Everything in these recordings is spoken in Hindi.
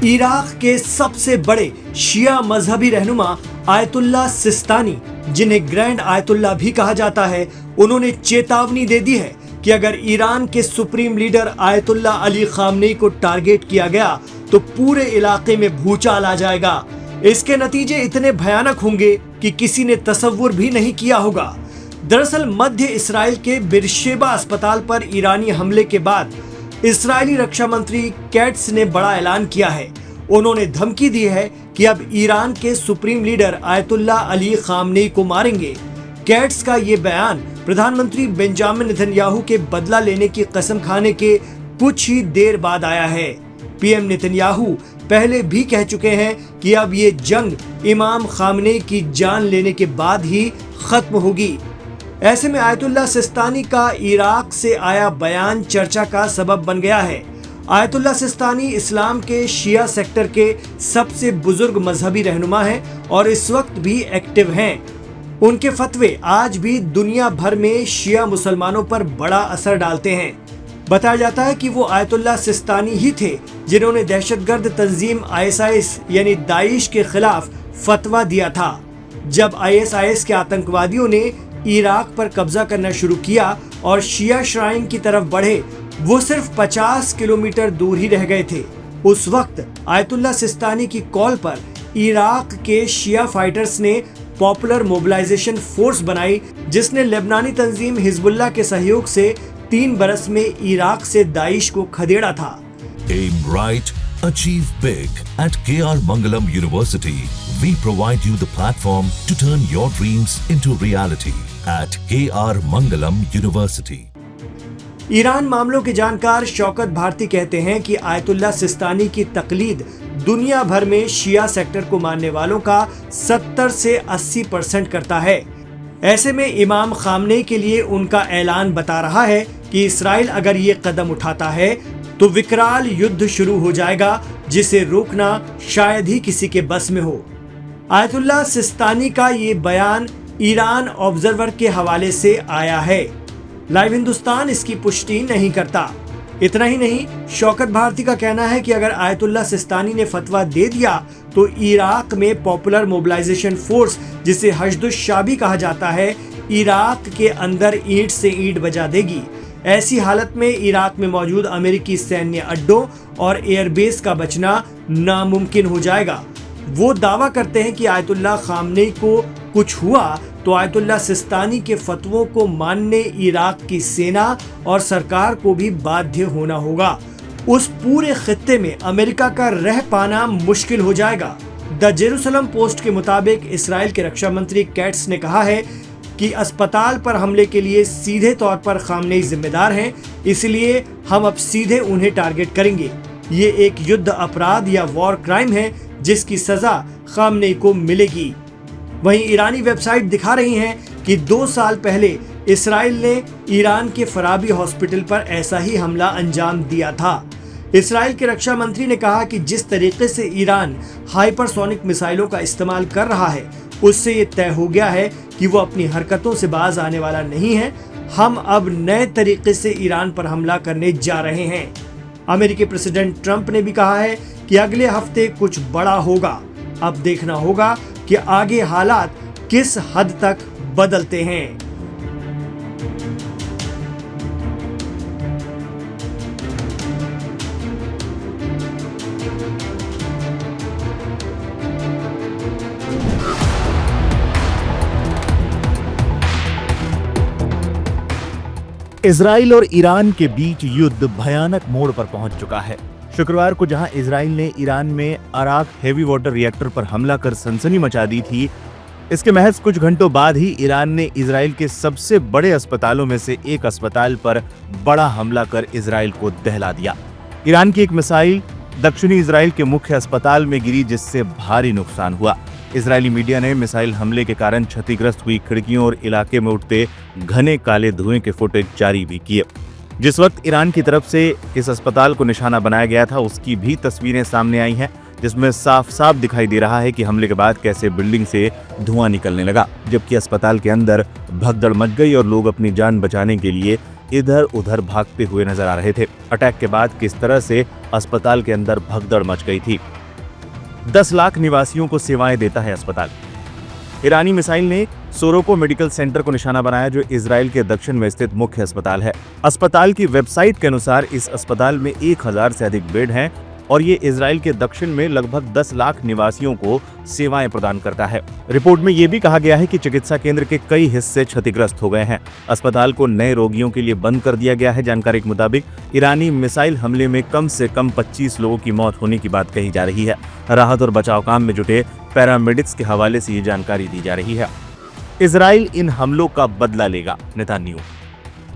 इराक के सबसे बड़े शिया मजहबी रहनुमा आयतुल्लाह सिस्तानी, जिन्हें ग्रैंड आयतुल्लाह भी कहा जाता है, उन्होंने चेतावनी दे दी है कि अगर ईरान के supreme leader Ayatollah Ali Khamenei को टारगेट किया गया तो पूरे इलाके में भूचाल आ जाएगा। इसके नतीजे इतने भयानक होंगे कि किसी ने तसव्वुर भी नहीं किया होगा। दरअसल मध्य इस्राएल के बिरशेबा अस्पताल पर ईरानी हमले के बाद इस्राएली रक्षा मंत्री कैट्स ने बड़ा ऐलान किया है। उन्होंने धमकी दी है कि अब ईरान के supreme leader Ayatollah Ali Khamenei को मारेंगे। कैट्स का ये बयान प्रधानमंत्री बेंजामिन नेतन्याहू के बदला लेने की कसम खाने के कुछ ही देर बाद आया है। पीएम नेतन्याहू पहले भी कह चुके हैं कि अब ये जंग इमाम खामनेई की जान लेने के बाद ही खत्म होगी। ऐसे में आयतुल्लाह सिस्तानी का इराक से आया बयान चर्चा का सबब बन गया है। आयतुल्लाह सिस्तानी इस्लाम के शिया सेक्टर के सबसे बुजुर्ग मजहबी रहनुमा हैं और इस वक्त भी एक्टिव हैं। उनके फतवे आज भी दुनिया भर में शिया मुसलमानों पर बड़ा असर डालते हैं। बताया जाता है कि वो आयतुल्लाह सिस्तानी ही थे जिन्होंने दहशतगर्द तंजीम ISIS यानी दाइश के खिलाफ फतवा दिया था। जब ISIS के आतंकवादियों ने इराक पर कब्जा करना शुरू किया और शिया श्राइन की तरफ बढ़े, वो सिर्फ 50 किलोमीटर दूर ही रह गए थे। उस वक्त आयतुल्लाह सिस्तानी की कॉल पर इराक के शिया फाइटर्स ने पॉपुलर मोबिलाइजेशन फोर्स बनाई, जिसने लेबनानी तंजीम हिजबुल्लाह के सहयोग से 3 बरस में इराक से दाइश को खदेड़ा था। Aim right, achieve big. At KR Mangalam University, we provide you the platform to turn your dreams into reality. At KR Mangalam University. Iran मामलों के जानकार शौकत भारती कहते हैं कि आयतुल्लाह सिस्तानी की तकलीद दुनिया भर में शिया सेक्टर को मानने वालों का 70 से 80% करता है। ऐसे में इमाम खामनेई के लिए उनका ऐलान बता रहा है कि इस्राइल अगर ये कदम उठाता है तो विकराल युद्ध शुरू हो जाएगा, जिसे रोकना शायद ही किसी के बस में हो। आयतुल्लाह सिस्तानी का ये बयान ईरान ऑब्जर्वर के हवाले से आया है। लाइव हिंदुस्तान इसकी पुष्टि नहीं करता। इतना ही नहीं, शौकत भारती का कहना है कि अगर आयतुल्लाह सिस्तानी ने फतवा दे दिया तो इराक में पॉपुलर मोबिलाइजेशन फोर्स, जिसे हशदुश-शाबी कहा जाता है, इराक के अंदर ईंट से ईंट बजा देगी। ऐसी हालत में इराक में मौजूद अमेरिकी सैन्य अड्डों और एयरबेस का बचना नामुमकिन हो जाएगा। वो दावा करते हैं कि आयतुल्लाह खामनेई को कुछ हुआ तो आयतुल्लाह सिस्तानी के फतवों को मानने इराक की सेना और सरकार को भी बाध्य होना होगा। उस पूरे खित्ते में अमेरिका का रह पाना मुश्किल हो जाएगा। द जेरूसलम पोस्ट के मुताबिक इस्राएल के रक्षा मंत्री कैट्स ने कहा है कि अस्पताल पर हमले के लिए सीधे तौर पर खामनेई जिम्मेदार हैं, इसलिए हम अब सीधे उन्हें टारगेट करेंगे। ये एक युद्ध अपराध या वॉर क्राइम है जिसकी सजा खामनेई को मिलेगी। वहीं ईरानी वेबसाइट दिखा रही हैं कि 2 साल पहले इस्राएल ने ईरान के फराबी हॉस्पिटल पर ऐसा ही हमला अंजाम दिया था। इस्राएल के रक्षा मंत्री ने कहा कि जिस तरीके से ईरान हाइपरसोनिक मिसाइलों का इस्तेमाल कर रहा है, उससे ये तय हो गया है कि वो अपनी हरकतों से बाज आने वाला नहीं है। हम अब नए तरीके से ईरान पर हमला करने जा रहे हैं। अमेरिकी प्रेसिडेंट ट्रंप ने भी कहा है कि अगले हफ्ते कुछ बड़ा होगा। अब देखना होगा कि आगे हालात किस हद तक बदलते हैं। इजराइल और ईरान के बीच युद्ध भयानक मोड़ पर पहुंच चुका है। शुक्रवार को जहां इजराइल ने ईरान में अराक हेवी वाटर रिएक्टर पर हमला कर सनसनी मचा दी थी, इसके महज कुछ घंटों बाद ही ईरान ने इजराइल के सबसे बड़े अस्पतालों में से एक अस्पताल पर बड़ा हमला कर इजराइल को दहला दिया। ईरान की एक मिसाइल दक्षिणी इजराइल के मुख्य अस्पताल में गिरी, जिससे भारी नुकसान हुआ। इजरायली मीडिया ने मिसाइल हमले के कारण क्षतिग्रस्त हुई खिड़कियों और इलाके में उठते घने काले धुएं के फुटेज जारी भी किए। जिस वक्त ईरान की तरफ से इस अस्पताल को निशाना बनाया गया था, उसकी भी तस्वीरें सामने आई हैं, जिसमें साफ साफ दिखाई दे रहा है कि हमले के बाद कैसे बिल्डिंग से धुआं निकलने लगा, जबकि अस्पताल के अंदर भगदड़ मच गई और लोग अपनी जान बचाने के लिए इधर उधर भागते हुए नजर आ रहे थे। अटैक के बाद किस तरह से अस्पताल के अंदर भगदड़ मच गई थी। 10 लाख निवासियों को सेवाएं देता है अस्पताल। ईरानी मिसाइल ने सोरोको मेडिकल सेंटर को निशाना बनाया, जो इजराइल के दक्षिण में स्थित मुख्य अस्पताल है। अस्पताल की वेबसाइट के अनुसार इस अस्पताल में 1000 से अधिक बेड हैं और ये इजराइल के दक्षिण में लगभग 10 लाख निवासियों को सेवाएं प्रदान करता है। रिपोर्ट में यह भी कहा गया है कि चिकित्सा केंद्र के कई हिस्से क्षतिग्रस्त हो गए हैं। अस्पताल को नए रोगियों के लिए बंद कर दिया गया है। जानकारी के मुताबिक ईरानी मिसाइल हमले में कम से कम 25 लोगों की मौत होने की बात कही जा रही है। राहत और बचाव काम में जुटे पैरामेडिक्स के हवाले से ये जानकारी दी जा रही है। इजराइल इन हमलों का बदला लेगा, Netanyahu.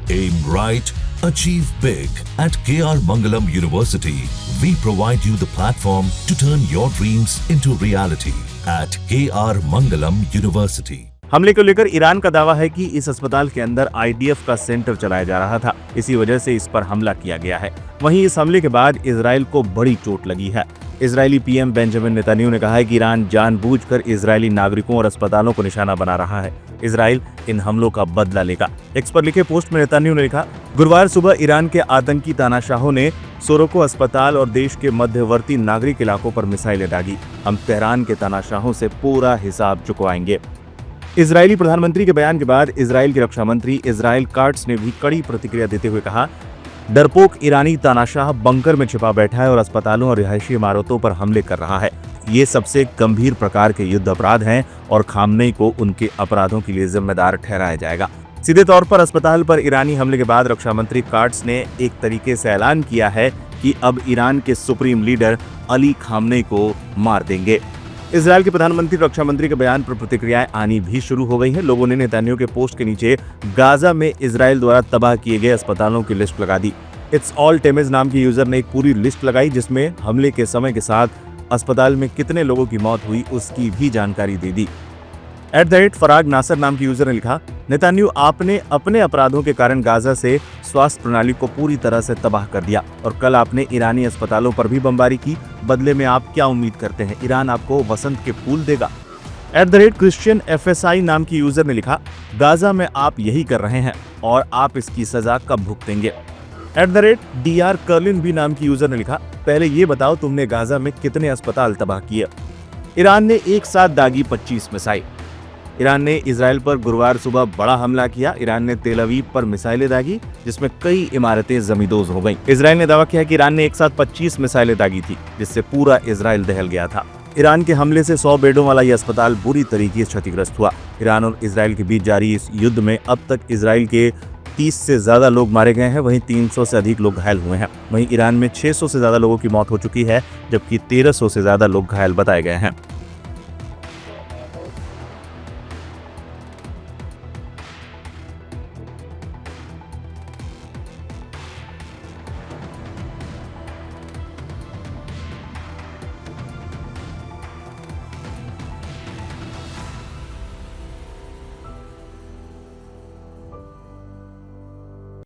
Aim right, achieve big. At KR Mangalam University, we provide you the platform to turn your dreams into reality. At KR Mangalam University. हमले को लेकर ईरान का दावा है कि इस अस्पताल के अंदर IDF का सेंटर चलाया जा रहा था, इसी वजह से इस पर हमला किया गया है। वहीं इस हमले के बाद इजराइल को बड़ी चोट लगी है। इजरायली पीएम बेंजामिन नेतन्याहू ने कहा है कि ईरान जानबूझकर इजरायली नागरिकों और अस्पतालों को निशाना बना रहा है। इजराइल इन हमलों का बदला लेगा। एक्स पर लिखे पोस्ट में नेतन्याहू ने लिखा, गुरुवार सुबह ईरान के आतंकी तानाशाहों ने सोरोको अस्पताल और देश के मध्यवर्ती नागरिक इलाकों पर मिसाइलें दागी। हम तेहरान के तानाशाहों से पूरा हिसाब चुकवाएंगे। इजरायली प्रधानमंत्री के बयान के बाद इजराइल के रक्षा मंत्री इजराइल काट्स ने भी कड़ी प्रतिक्रिया देते हुए कहा, डरपोक ईरानी तानाशाह बंकर में छिपा बैठा है और अस्पतालों और रिहायशी इमारतों पर हमले कर रहा है। ये सबसे गंभीर प्रकार के युद्ध अपराध हैं और खामनेई को उनके अपराधों के लिए जिम्मेदार ठहराया जाएगा। सीधे तौर पर अस्पताल पर ईरानी हमले के बाद रक्षा मंत्री काट्स ने एक तरीके से ऐलान किया है कि अब ईरान के सुप्रीम लीडर अली खामनेई को मार देंगे। इजराइल के प्रधानमंत्री रक्षा मंत्री के बयान पर प्रतिक्रियाएं आनी भी शुरू हो गई हैं। लोगों ने नेतन्याहू के पोस्ट के नीचे गाजा में इजराइल द्वारा तबाह किए गए अस्पतालों की लिस्ट लगा दी। इट्स ऑल टेमेज नाम के यूजर ने एक पूरी लिस्ट लगाई, जिसमें हमले के समय के साथ अस्पताल में कितने लोगों की मौत हुई उसकी भी जानकारी दे दी। @फराग नासर नाम के यूजर ने लिखा, नेतन्याहू आपने अपने अपराधों के कारण गाजा से स्वास्थ्य प्रणाली को पूरी तरह से तबाह कर दिया और कल आपने ईरानी अस्पतालों पर भी बमबारी की। बदले में आप क्या उम्मीद करते हैं? ईरान आपको वसंत के फूल देगा। क्रिश्चियन FSI नाम की यूजर ने लिखा, गाजा में आप यही कर रहे हैं और आप इसकी सजा कब भुगतेंगे? DR कर्लिन भी नाम की यूजर ने लिखा, पहले ये बताओ तुमने गाजा में कितने अस्पताल तबाह किए? ईरान ने एक साथ दागी 25 मिसाइल। ईरान ने इजराइल पर गुरुवार सुबह बड़ा हमला किया। ईरान ने तेल अवीव पर मिसाइलें दागी, जिसमें कई इमारतें जमींदोज हो गईं। इजराइल ने दावा किया कि ईरान ने एक साथ 25 मिसाइलें दागी थी, जिससे पूरा इजराइल दहल गया था। ईरान के हमले से 100 बेडों वाला यह अस्पताल बुरी तरीके से क्षतिग्रस्त हुआ। ईरान और इजराइल के बीच जारी इस युद्ध में अब तक इजराइल के 30 से ज्यादा लोग मारे गए हैं, वहीं 300 से अधिक लोग घायल हुए हैं। वहीं ईरान में 600 से ज्यादा लोगों की मौत हो चुकी है, जबकि 1300 से ज्यादा लोग घायल बताए गए हैं।